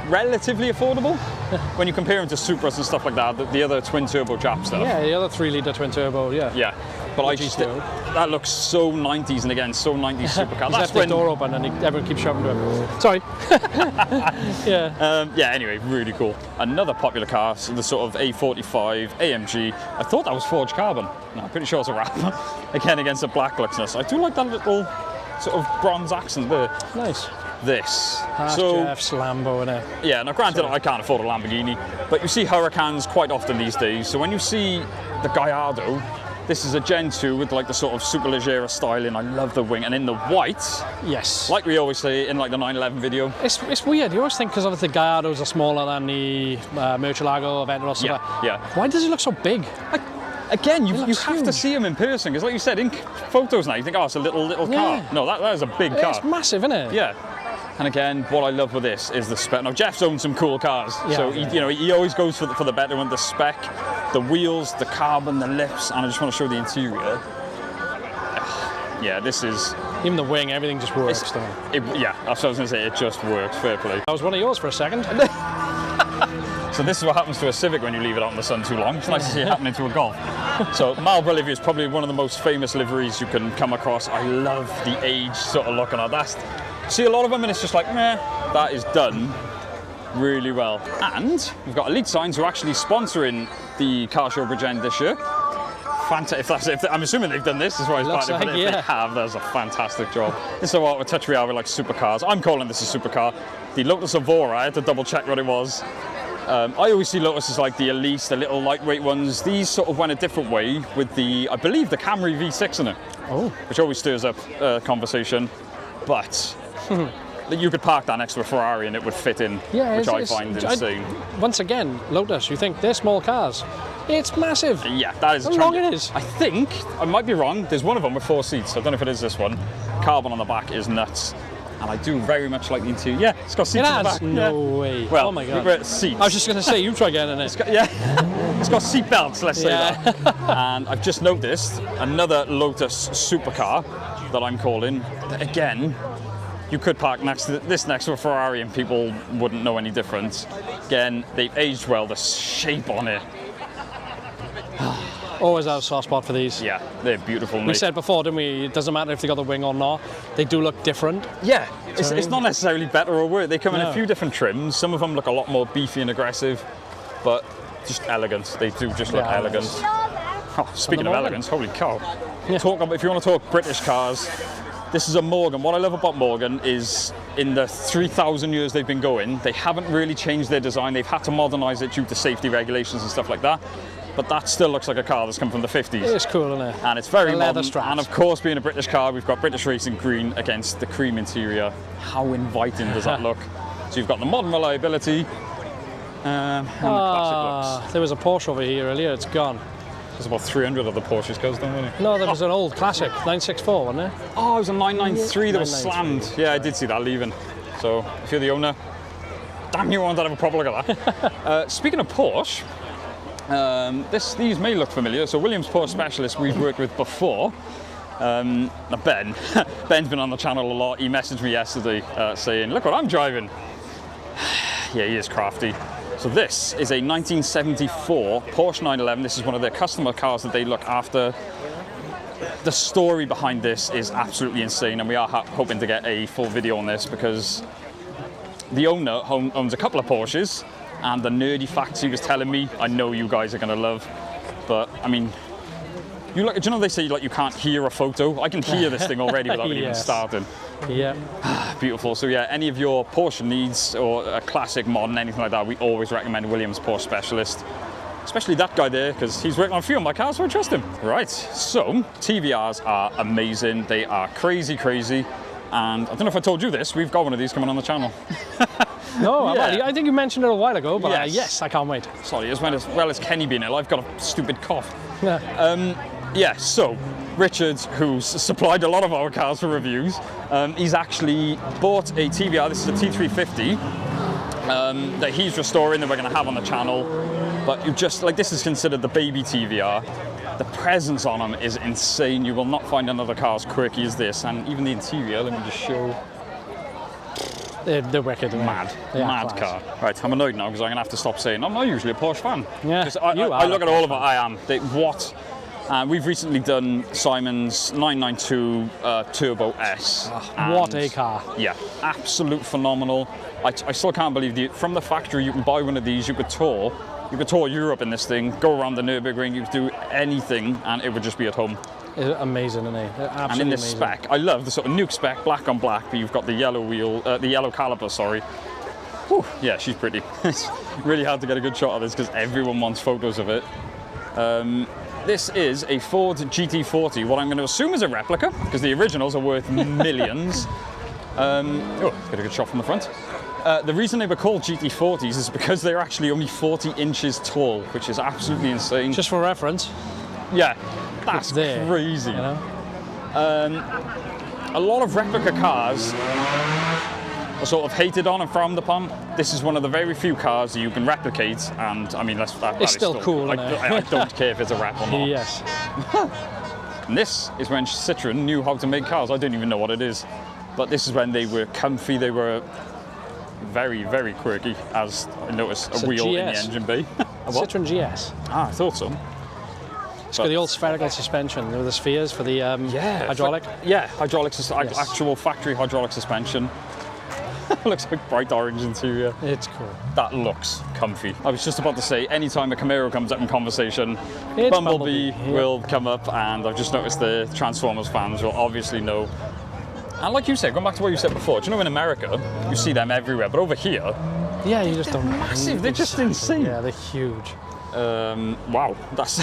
relatively affordable when you compare them to Supras and stuff like that, the other twin turbo Jap stuff. Yeah, the other 3-litre twin turbo, yeah. Yeah, but that looks so 90s, and again, so 90s supercar. He's left the door open and everyone keeps shouting to him. Sorry. Yeah. Yeah, anyway, really cool. Another popular car, so the sort of A45 AMG. I thought that was forged carbon. No, I'm pretty sure it's a wrap. Again, against the black luxness. I do like that little sort of bronze accent there. Nice. This. Jeff's Lambo in it. Yeah, now granted, I can't afford a Lamborghini, but you see Huracans quite often these days. So when you see the Gallardo, this is a Gen 2 with like the sort of Superleggera styling. I love the wing, and in the white, yes, like we always say in like the 911 video. It's weird. You always think because obviously the Gallardos are smaller than the Murcielago, Aventador, stuff. Yeah. Why does it look so big? Again, you have to see them in person, because like you said, in photos now, you think, oh, it's a little car. No, that is a big car. It's massive, isn't it? Yeah. And again, what I love with this is the spec. Now, Jeff's owned some cool cars, so Yeah. he always goes for the better one. The spec, the wheels, the carbon, the lips, and I just want to show the interior. Yeah, this is... Even the wing, everything just works. Yeah, that's what I was going to say. It just works. Fair play. That was one of yours for a second. So this is what happens to a Civic when you leave it out in the sun too long. It's nice to see it happening to a Golf. So Marlboro livery is probably one of the most famous liveries you can come across. I love the age sort of look on it. See a lot of them and it's just like, meh, that is done really well. And we've got Elite Signs who are actually sponsoring the car show Bridgend this year. Fantastic. I'm assuming they've done this as well as part of it, but if they have, that's a fantastic job. This is what touch we are with like supercars. I'm calling this a supercar. The Lotus Evora, I had to double check what it was. I always see Lotus as like the Elite, the little lightweight ones. These sort of went a different way with the, I believe, the Camry V6 in it, which always stirs up conversation. But you could park that next to a Ferrari and it would fit in, which I find insane. Once again, Lotus, you think they're small cars. It's massive. Yeah, that is How long it is? I think, I might be wrong, there's one of them with 4 seats. I don't know if it is this one. Carbon on the back is nuts. And I do very much like the interior. Yeah, it's got seats on the back. No way. Well, oh my God. we're at seats. I was just going to say, you try getting in it. It's got seat belts, let's say that. And I've just noticed another Lotus supercar that I'm calling. That again, you could park next to a Ferrari and people wouldn't know any difference. Again, they've aged well. The shape on it. Always have a soft spot for these. Yeah, they're beautiful. We said before, didn't we? It doesn't matter if they got the wing or not. They do look different. Yeah, it's not necessarily better or worse. They come in a No. few different trims. Some of them look a lot more beefy and aggressive, but just elegant. They do just look elegant. Oh, speaking of elegance, holy cow. If you want to talk British cars, This is a Morgan. What I love about Morgan is in the 3,000 years they've been going, they haven't really changed their design. They've had to modernize it due to safety regulations and stuff like that. But that still looks like a car that's come from the 50s. It's cool, isn't it? And it's very modern. straps. And of course, being a British car, we've got British Racing Green against the cream interior. How inviting does that look? So you've got the modern reliability and the classic looks. There was a Porsche over here earlier, it's gone. There's about 300 of the Porsches goes down, wasn't it? No, there was an old classic, 964, wasn't there? Oh, it was a 993 that was 993. slammed. Yeah, I did see that leaving. So if you're the owner, damn, you want to have a proper look at that. Speaking of Porsche, these may look familiar. So Williams Porsche Specialist we've worked with before. Ben, Ben's been on the channel a lot. He messaged me yesterday saying, look what I'm driving. Yeah, he is crafty. So this is a 1974 Porsche 911. This is one of their customer cars that they look after. The story behind this is absolutely insane, and we are hoping to get a full video on this because the owner owns a couple of Porsches, and the nerdy facts he was telling me, I know you guys are going to love. But I mean, do you know they say like you can't hear a photo? I can hear this thing already without it even starting. Yeah. Beautiful. So yeah, any of your Porsche needs or a classic, modern, anything like that, we always recommend Williams Porsche Specialist. Especially that guy there, because he's working on a few of my cars, so I trust him. Right, so TVRs are amazing. They are crazy, crazy. And I don't know if I told you this, we've got one of these coming on the channel. No, Yeah. I think you mentioned it a while ago, but Yes. yes, I can't wait. Sorry, as well as Kenny being ill, I've got a stupid cough. Yeah. Yeah, so Richard, who's supplied a lot of our cars for reviews, he's actually bought a TVR. This is a T350 that he's restoring that we're going to have on the channel. But you just, like, this is considered the baby TVR. The presence on them is insane. You will not find another car as quirky as this. And even the interior, let me just show. They're wicked. Mad class. car. Right, I'm annoyed now because I'm going to have to stop saying I'm not usually a Porsche fan. Yeah, 'Cause I you are look a at all of it, I am. We've recently done Simon's 992 Turbo S. What a car. Yeah, absolute phenomenal. I still can't believe from the factory you can buy one of these, you could tour Europe in this thing, go around the Nürburgring, you could do anything and it would just be at home. It's amazing, isn't it? Absolutely And in this amazing. spec, I love the sort of nuke spec, black on black, but you've got the yellow wheel, the yellow caliper, sorry. Whew, yeah, she's pretty. It's really hard to get a good shot of this because everyone wants photos of it. This is a Ford GT40, what I'm going to assume is a replica, because the originals are worth millions. Get a good shot from the front. The reason they were called GT40s is because they're actually only 40 inches tall, which is absolutely insane. Just for reference. Yeah, that's there, crazy. You know? A lot of replica cars are sort of hated on and frowned upon. This is one of the very few cars that you can replicate, and I mean, that It's is still cool, isn't it? I don't care if it's a rep or not. Yes. And this is when Citroën knew how to make cars. I don't even know what it is, but this is when they were comfy. They were very, very quirky, as I noticed It's a a wheel in the GS. engine bay. A what? Citroën GS. Ah, I thought so. It's got the old spherical suspension with the spheres for the hydraulic. Hydraulic, actual factory hydraulic suspension. Looks like bright orange interior. It's cool. That looks comfy. I was just about to say, anytime a Camaro comes up in conversation, It's Bumblebee Bumblebee, yeah. will come up, and I've just noticed the Transformers fans will obviously know. And like you said, going back to what you said before, do you know in America, you see them everywhere, but over here, Yeah, you just don't. massive, they're just insane. Yeah, they're huge. Wow, that's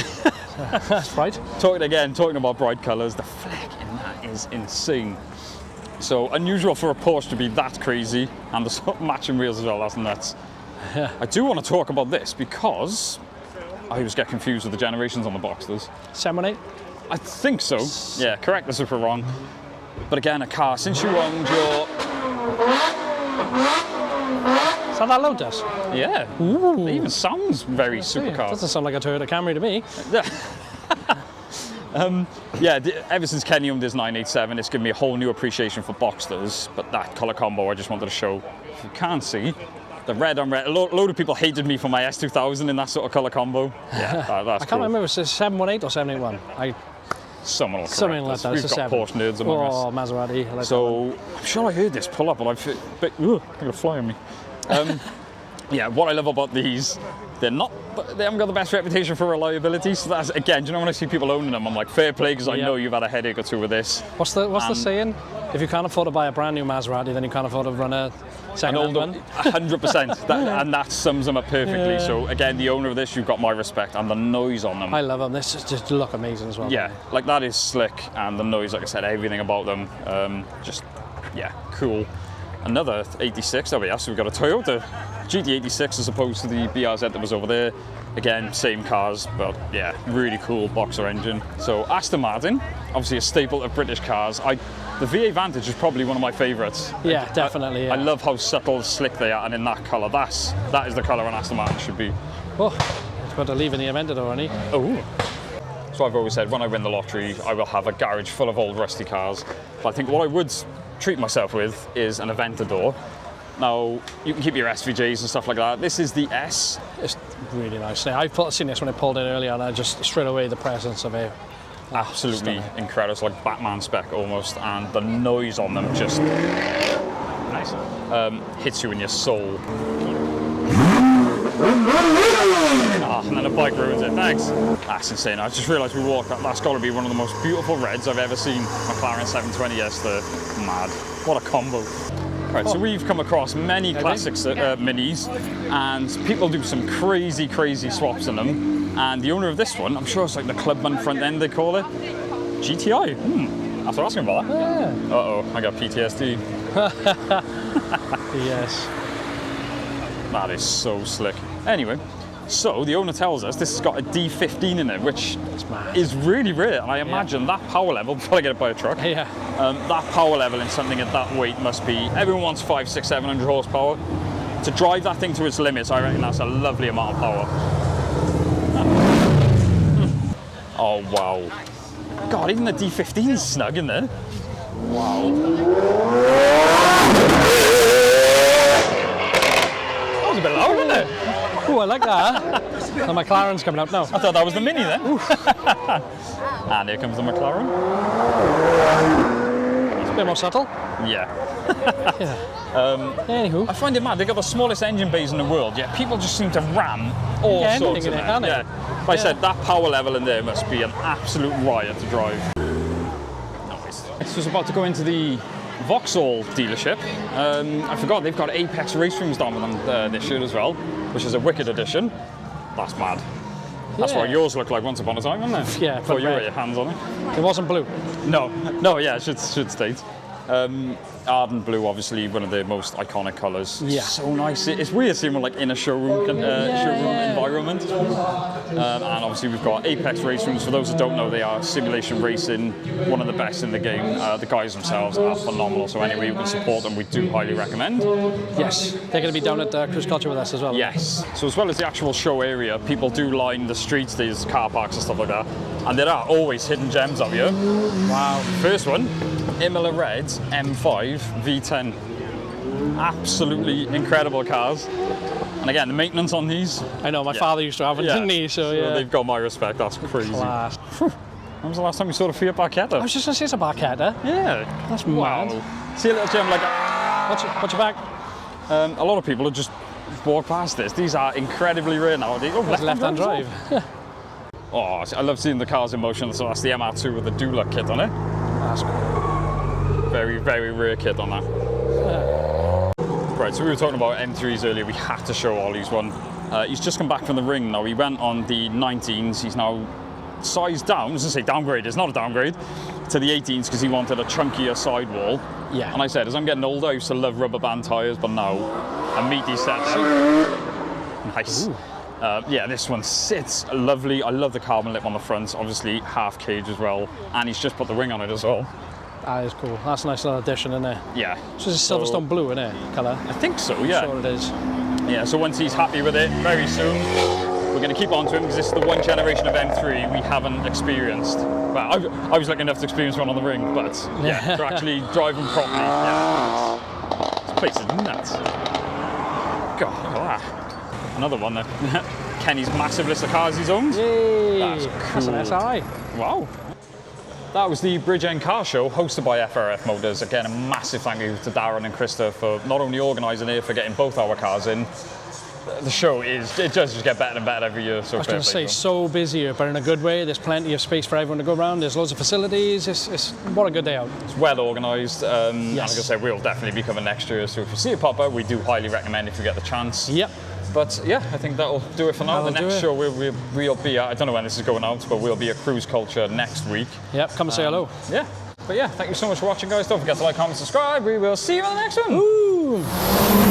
That's right. talking about bright colours, the fleck in that is insane. So unusual for a Porsche to be that crazy, and the sort of matching wheels as well, that's nuts. Yeah. I do want to talk about this because I always get confused with the generations on the Boxsters. 718. I think so. Yeah, correct us if we're wrong. But again, a car, since you owned your... Is that Lotus? Yeah, Ooh. it even sounds very It supercar. doesn't sound like a Toyota Camry to me. Ever since Kenny owned his 987, it's given me a whole new appreciation for Boxsters. But that colour combo, I just wanted to show. If you can't see, the red on red. A load of people hated me for my S2000 in that sort of colour combo. Yeah, that's I can't cool. remember if it's 718 or 781. Someone will correct Something like us. that. We've It's a got 7. Porsche nerds among us. Oh, Maserati. I like So I'm sure I heard this pull up, but I'm going to fly on me. yeah, what I love about these, they haven't got the best reputation for reliability. So that's, again, do you know when I see people owning them, I'm like, fair play, because I know you've had a headache or two with this. What's the saying? If you can't afford to buy a brand new Maserati, then you can't afford to run a second-hand one. 100%, and that sums them up perfectly. So again, the owner of this, you've got my respect, and the noise on them. I love them. This just look amazing as well. Yeah, like that is slick, and the noise, like I said, everything about them, just yeah, cool. Another 86, there we are. So we've got a Toyota GT86 as opposed to the BRZ that was over there. Again, same cars, but yeah, really cool boxer engine. So Aston Martin, obviously a staple of British cars. The V8 Vantage is probably one of my favourites. Yeah, definitely. I love how subtle, slick they are, and in that colour, that is the colour an Aston Martin should be. Oh, it's got to leave in the Aventador, hasn't he? Oh. So I've always said, when I win the lottery, I will have a garage full of old rusty cars. But I think what I would treat myself with is an Aventador. Now, you can keep your SVJs and stuff like that. This is the S. It's really nice. I've seen this when I pulled in earlier, and I just straight away the presence of it. Absolutely incredible. It's like Batman spec almost, and the noise on them just nice. Hits you in your soul. And then a bike ruins it. Thanks. That's insane. I just realised we walked that. That's got to be one of the most beautiful reds I've ever seen. McLaren 720S. They're mad. What a combo. Right, so we've come across many classic minis, and people do some crazy, crazy swaps in them. And the owner of this one, I'm sure it's like the Clubman front end they call it. GTI. After asking about that. Yeah. Uh-oh, I got PTSD. Yes. That is so slick. Anyway, so the owner tells us this has got a D15 in it, which is really rare. And I imagine that power level, before I get it by a truck, that power level in something at that weight must be, everyone wants 500, 600, 700 horsepower. To drive that thing to its limits, I reckon that's a lovely amount of power. Oh, wow. God, even the D15 is snug in there. Wow. That was a bit loud, wasn't it? Oh, I like that. The McLaren's coming up now. I thought that was the Mini then. And here comes the McLaren. It's a bit more subtle. Yeah. Anywho. I find it mad, they've got the smallest engine bays in the world, yet people just seem to ram all sorts in there. Like I said, that power level in there must be an absolute riot to drive. Nice. This was about to go into the Vauxhall dealership. I forgot they've got Apex race rooms down with them this year as well, which is a wicked addition. That's mad. That's what yours looked like once upon a time, wasn't it? Yeah, before you got your hands on it. It wasn't blue. No, yeah, it should state. Ardent blue, obviously one of the most iconic colours. Yeah. So nice. It's weird seeing one like in a showroom environment. And obviously we've got Apex race rooms. For those that don't know, they are simulation racing, one of the best in the game. The guys themselves are phenomenal. So anyway, you can support them. We do highly recommend. Yes, they're going to be down at Cruise Culture with us as well. Yes. So as well as the actual show area, people do line the streets, there's car parks and stuff like that. And there are always hidden gems out here. Wow. First one, Imola Red's M5 V10. Absolutely incredible cars. And again, the maintenance on these. I know, my father used to have them, didn't he? So they've got my respect, that's crazy. Class. When was the last time you saw a Fiat Barchetta? I was just going to say it's a Barchetta. Yeah. That's wow. mad. See a little gem like What's your back? a lot of people have just walked past this. These are incredibly rare nowadays. Oh, left-hand drive. Oh, I love seeing the cars in motion. So that's the MR2 with the Dulac kit on it. That's cool. Very, very rare kit on that. Right, so we were talking about M3s earlier. We had to show Ollie's one. He's just come back from the ring now. He went on the 19s. He's now sized down. I was going to say downgrade. It's not a downgrade. To the 18s because he wanted a chunkier sidewall. Yeah. And I said, as I'm getting older, I used to love rubber band tyres, but now a meaty set. Nice. Yeah, this one sits lovely. I love the carbon lip on the front. Obviously, half cage as well. And he's just put the wing on it as well. That is cool. That's a nice little addition, isn't it? Yeah. So it's Silverstone blue, isn't it? Colour? I think so, yeah. Sure it is. Yeah, so once he's happy with it, very soon, we're going to keep on to him because this is the one generation of M3 we haven't experienced. Well, I was lucky enough to experience one on the ring, but yeah, to actually drive them properly. Yeah. This place is nuts. God, look at that. Another one there. Kenny's massive list of cars he's owned. Yay! That's cool. That's an SRI. Wow. That was the Bridgend car show hosted by FRF Motors. Again, a massive thank you to Darren and Krista for not only organising it, for getting both our cars in. the show it does just get better and better every year. So I was going to say, so busy here, but in a good way. There's plenty of space for everyone to go around. There's loads of facilities. It's what a good day out. It's well organised. And Yes. like I say, we'll definitely be coming next year. So if you see a pop up, we do highly recommend if you get the chance. Yep. But yeah, I think that'll do it for now. That'll The do next it. show we'll be at, I don't know when this is going out, but we'll be at Cruise Culture next week. Yep, come and say hello. Yeah. But yeah, thank you so much for watching, guys. Don't forget to like, comment, subscribe. We will see you on the next one. Ooh.